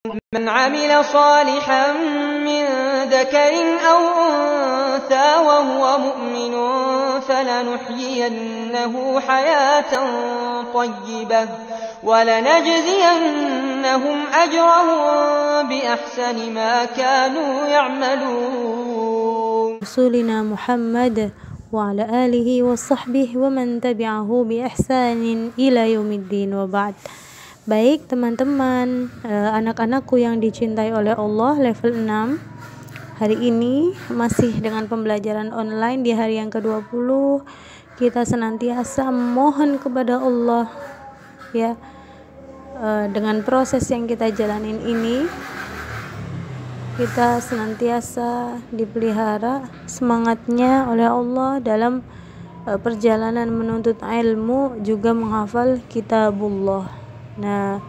من عمل صالحا من ذكر أو أنثى وهو مؤمن فلنحيينه حياة طيبة ولنجزينهم أجرهم بأحسن ما كانوا يعملون. رسولنا محمد وعلى آله وصحبه ومن تبعه بإحسان إلى يوم الدين وبعد. Baik teman-teman, anak-anakku yang dicintai oleh Allah, level 6. Hari ini masih dengan pembelajaran online di hari yang ke-20. Kita senantiasa mohon kepada Allah ya, dengan proses yang kita jalanin ini kita senantiasa dipelihara semangatnya oleh Allah dalam perjalanan menuntut ilmu, juga menghafal kitabullah. Nah,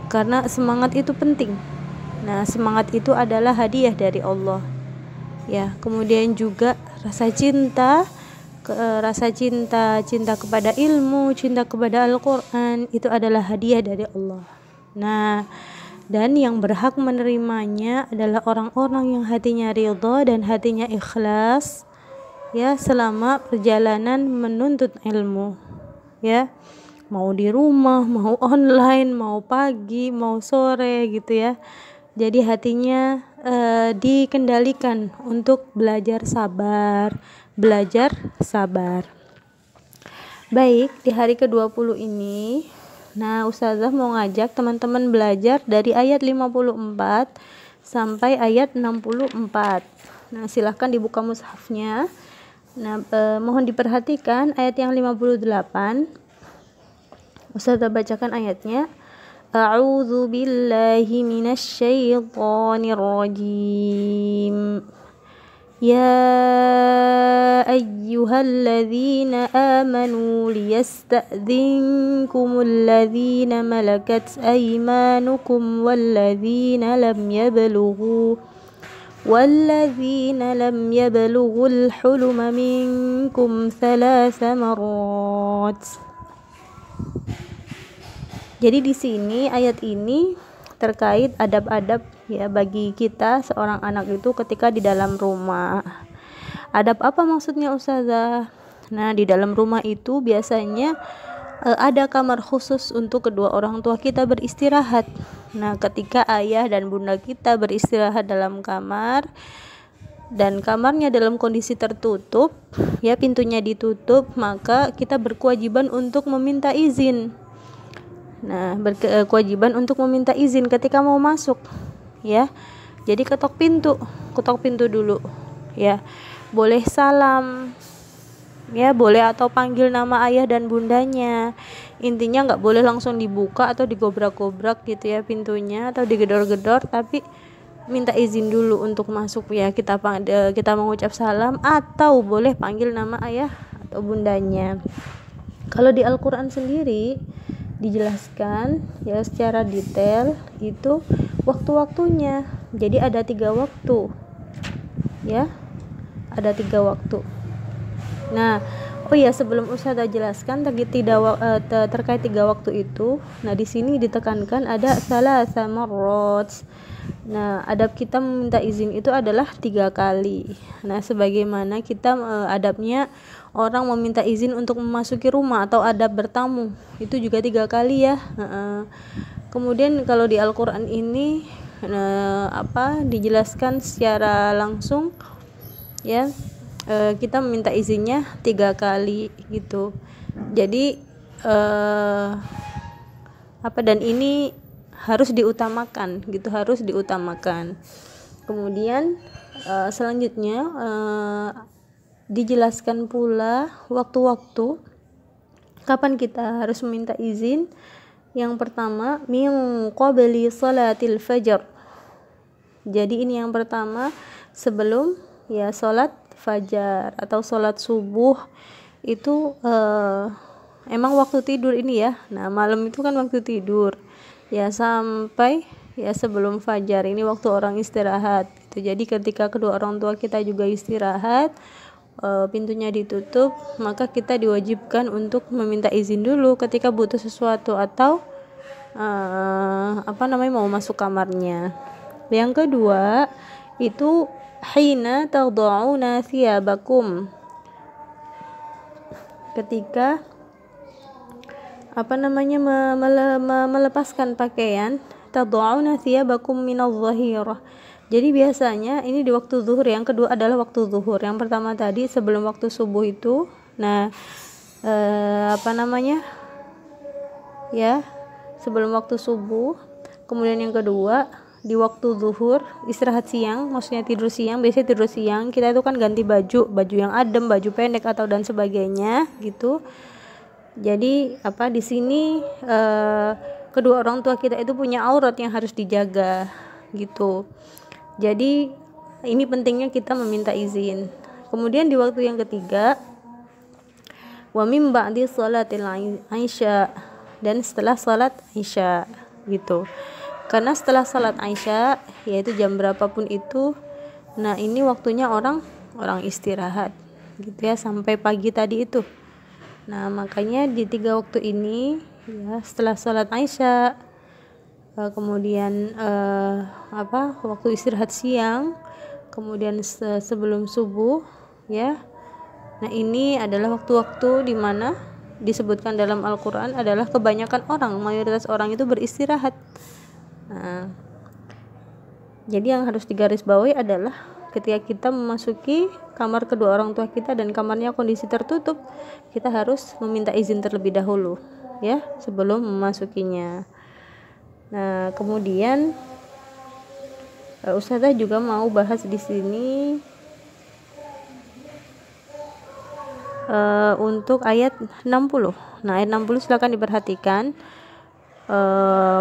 karena semangat itu penting. Nah, semangat itu adalah hadiah dari Allah. Ya, kemudian juga rasa cinta kepada ilmu, cinta kepada Al-Qur'an itu adalah hadiah dari Allah. Nah, dan yang berhak menerimanya adalah orang-orang yang hatinya ridha dan hatinya ikhlas ya selama perjalanan menuntut ilmu. Ya. Mau di rumah, mau online, mau pagi, mau sore gitu ya. Jadi hatinya dikendalikan untuk belajar sabar. Baik, di hari ke-20 ini, nah Ustazah mau ngajak teman-teman belajar dari ayat 54 sampai ayat 64. Nah, silahkan dibuka mushafnya. Nah, mohon diperhatikan ayat yang 58. Ustazah bacakan ayatnya. A'udzu billahi minasy syaithanir rajim. Ya ayyuhalladzina amanu liyasta'dzinkumul ladzina malakat aymanukum walladzina lam yablughul huluma minkum thalatha marrat. Jadi di sini ayat ini terkait adab-adab ya bagi kita seorang anak itu ketika di dalam rumah. Adab apa maksudnya Ustazah? Nah, di dalam rumah itu biasanya ada kamar khusus untuk kedua orang tua kita beristirahat. Nah, ketika ayah dan bunda kita beristirahat dalam kamar dan kamarnya dalam kondisi tertutup, ya pintunya ditutup, maka kita berkewajiban untuk meminta izin. Nah, berkewajiban untuk meminta izin ketika mau masuk ya. Jadi ketok pintu dulu ya. Boleh salam ya, boleh atau panggil nama ayah dan bundanya. Intinya nggak boleh langsung dibuka atau digobrak-gobrak gitu ya pintunya, atau digedor-gedor, tapi minta izin dulu untuk masuk ya. Kita mengucap salam atau boleh panggil nama ayah atau bundanya. Kalau di Al-Qur'an sendiri dijelaskan ya secara detail itu waktu-waktunya. Jadi ada 3 waktu ya, ada 3 waktu. Nah, oh ya, sebelum Ustazah jelaskan terkait 3 waktu itu, nah di sini ditekankan ada salasa marrat. Nah, adab kita meminta izin itu adalah 3 kali. Nah, sebagaimana kita adabnya orang meminta izin untuk memasuki rumah atau adab bertamu itu juga 3 kali ya. Kemudian kalau di Al-Qur'an ini dijelaskan secara langsung ya, kita meminta izinnya 3 kali gitu. Jadi dan ini harus diutamakan gitu, Kemudian selanjutnya dijelaskan pula waktu-waktu kapan kita harus meminta izin. Yang pertama, min qabli salatil fajr. Jadi ini yang pertama sebelum ya salat fajar atau salat subuh itu emang waktu tidur ini ya. Nah, malam itu kan waktu tidur. Ya sampai ya sebelum fajar ini waktu orang istirahat gitu. Jadi ketika kedua orang tua kita juga istirahat, pintunya ditutup, maka kita diwajibkan untuk meminta izin dulu ketika butuh sesuatu atau mau masuk kamarnya. Yang kedua itu hina tad'una thiyabakum, ketika melepaskan pakaian. Tad'una thiyabakum minadh-dhahirah. Jadi biasanya ini di waktu zuhur. Yang kedua adalah waktu zuhur. Yang pertama tadi sebelum waktu subuh itu. Nah, sebelum waktu subuh. Kemudian yang kedua di waktu zuhur, istirahat siang, maksudnya tidur siang. Biasanya tidur siang kita itu kan ganti baju yang adem, baju pendek atau dan sebagainya gitu. Jadi di sini kedua orang tua kita itu punya aurat yang harus dijaga gitu. Jadi ini pentingnya kita meminta izin. Kemudian di waktu yang ketiga, wa mim ba'di sholatil isya, dan setelah salat isya gitu. Karena setelah salat isya, yaitu jam berapapun itu, nah ini waktunya orang istirahat gitu ya, sampai pagi tadi itu. Nah makanya di 3 waktu ini ya, setelah salat isya, kemudian waktu istirahat siang, kemudian sebelum subuh ya. Nah ini adalah waktu-waktu di mana disebutkan dalam Al-Quran adalah kebanyakan orang, mayoritas orang itu beristirahat. Nah, jadi yang harus digarisbawahi adalah ketika kita memasuki kamar kedua orang tua kita dan kamarnya kondisi tertutup, kita harus meminta izin terlebih dahulu ya sebelum memasukinya. Nah, kemudian Ustazah juga mau bahas di sini untuk ayat 60. Nah, ayat 60 silakan diperhatikan.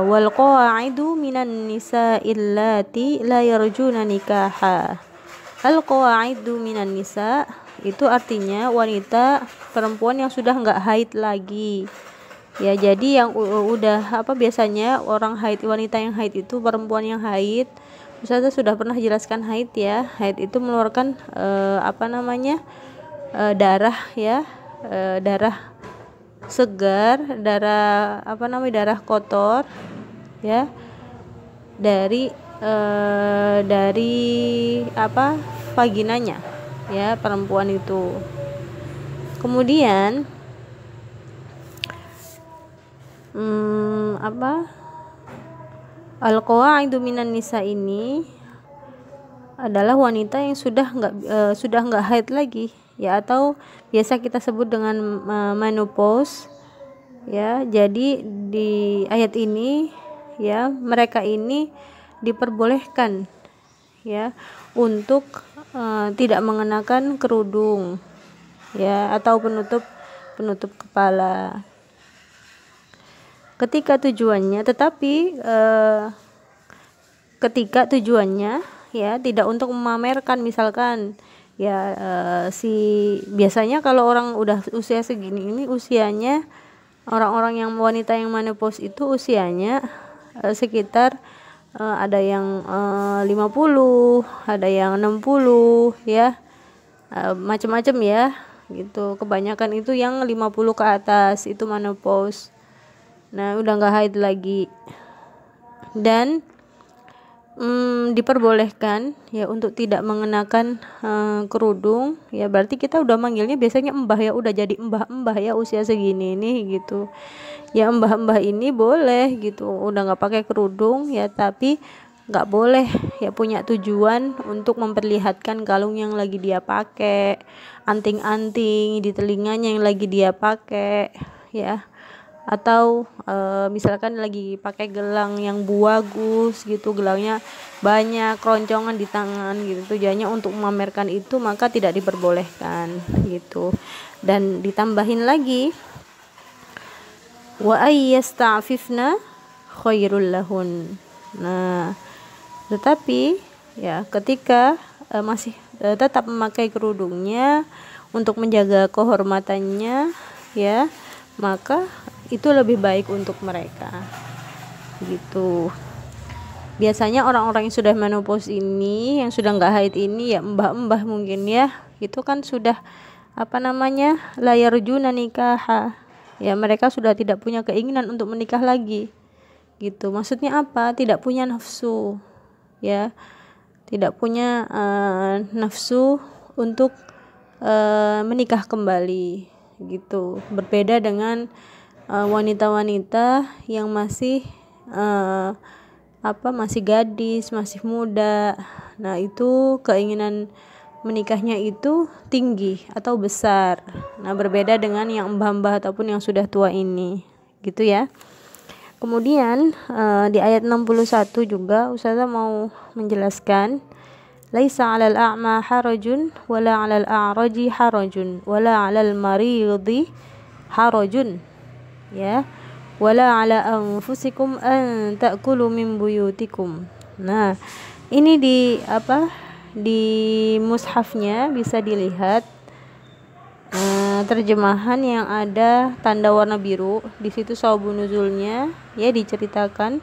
Wal qawa'idu minan nisa'il lati la yarjuna nikaha. Al qawa'idu minan nisa itu artinya wanita, perempuan yang sudah enggak haid lagi. Ya, jadi yang udah biasanya orang haid, wanita yang haid itu, perempuan yang haid. Ustazah sudah pernah jelaskan haid ya. Haid itu mengeluarkan darah ya, darah segar, darah kotor ya, dari vaginanya ya perempuan itu. Kemudian al-qawaidu minan nisa ini adalah wanita yang sudah enggak haid lagi ya, atau biasa kita sebut dengan menopause ya. Jadi di ayat ini ya, mereka ini diperbolehkan ya untuk tidak mengenakan kerudung ya, atau penutup kepala ketika tujuannya ya tidak untuk memamerkan. Misalkan ya biasanya kalau orang udah usia segini ini, usianya orang-orang yang wanita yang menopause itu usianya sekitar ada yang 50, ada yang 60 ya, macam-macam ya gitu. Kebanyakan itu yang 50 ke atas itu menopause. Nah, udah enggak haid lagi. Dan diperbolehkan ya untuk tidak mengenakan kerudung ya, berarti kita udah manggilnya biasanya mbah ya, udah jadi mbah ya usia segini nih gitu ya. Mbah ini boleh gitu, udah nggak pakai kerudung ya, tapi nggak boleh ya punya tujuan untuk memperlihatkan kalung yang lagi dia pakai, anting-anting di telinganya yang lagi dia pakai ya, atau misalkan lagi pakai gelang yang bagus gitu, gelangnya banyak, keroncongan di tangan gitu, tujuannya untuk memamerkan itu, maka tidak diperbolehkan gitu. Dan ditambahin lagi wa ayyasta'fifna khairul lahun. Nah, tetapi ya ketika masih tetap memakai kerudungnya untuk menjaga kehormatannya ya, maka itu lebih baik untuk mereka gitu. Biasanya orang-orang yang sudah menopause ini, yang sudah enggak haid ini ya, mbah-mbah mungkin ya, itu kan sudah layar juna nikah ya, mereka sudah tidak punya keinginan untuk menikah lagi gitu. Maksudnya apa? Tidak punya nafsu, ya, tidak punya nafsu untuk menikah kembali gitu. Berbeda dengan wanita-wanita yang masih masih gadis, masih muda. Nah, itu keinginan menikahnya itu tinggi atau besar. Nah, berbeda dengan yang mbah-mbah ataupun yang sudah tua ini, gitu ya. Kemudian di ayat 61 juga Ustazah mau menjelaskan, laisa 'alal a'ma harajun wala 'alal a'raji harajun wala 'alal maridi harajun, ya, wala 'ala anfusikum an ta'kulu min buyutikum. Nah, ini di mushafnya bisa dilihat terjemahan yang ada tanda warna biru. Di situ sababun nuzulnya, ya, diceritakan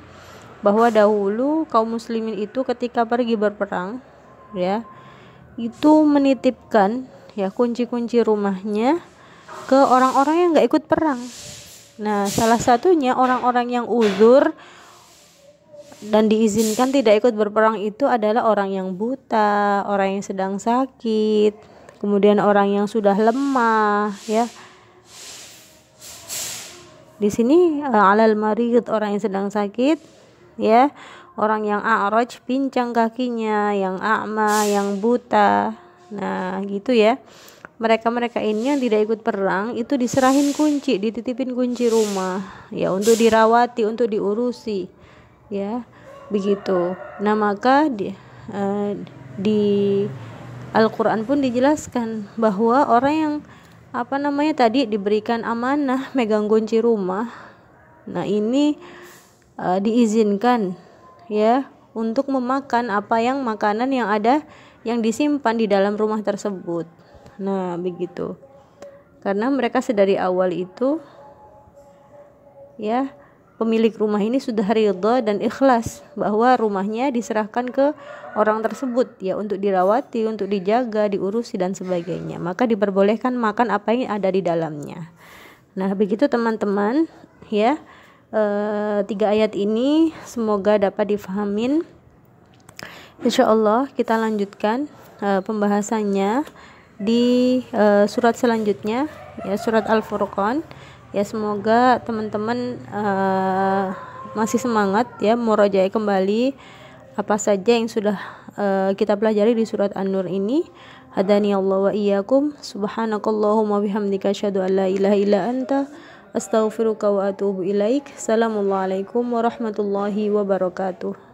bahwa dahulu kaum muslimin itu ketika pergi berperang, ya, itu menitipkan, ya, kunci-kunci rumahnya ke orang-orang yang nggak ikut perang. Nah, salah satunya orang-orang yang uzur dan diizinkan tidak ikut berperang itu adalah orang yang buta, orang yang sedang sakit, kemudian orang yang sudah lemah, ya. Di sini alal marid, orang yang sedang sakit, ya, orang yang a'raj, pincang kakinya, yang a'ma, yang buta. Nah, gitu ya. Mereka-mereka ini yang tidak ikut perang itu diserahin kunci, dititipin kunci rumah, ya, untuk dirawati, untuk diurusi, ya, begitu. Nah, maka di Al-Quran pun dijelaskan bahwa orang yang tadi diberikan amanah megang kunci rumah, nah ini diizinkan, ya, untuk memakan makanan yang ada yang disimpan di dalam rumah tersebut. Nah, begitu. Karena mereka sedari awal itu, ya, pemilik rumah ini sudah ridha dan ikhlas bahwa rumahnya diserahkan ke orang tersebut, ya, untuk dirawati, untuk dijaga, diurusi dan sebagainya. Maka diperbolehkan makan apa yang ada di dalamnya. Nah, begitu teman-teman, ya. 3 ayat ini semoga dapat difahamin. Insyaallah kita lanjutkan pembahasannya di surat selanjutnya, ya, surat Al-Furqan. Ya, semoga teman-teman masih semangat, ya, murajaah kembali apa saja yang sudah kita pelajari di surat An-Nur ini. Hadani Allah wa iyyakum, subhanakallahumma bihamdika asyhadu an la ilaha illa anta astaghfiruka wa atubu ilaik. Assalamualaikum warahmatullahi wabarakatuh.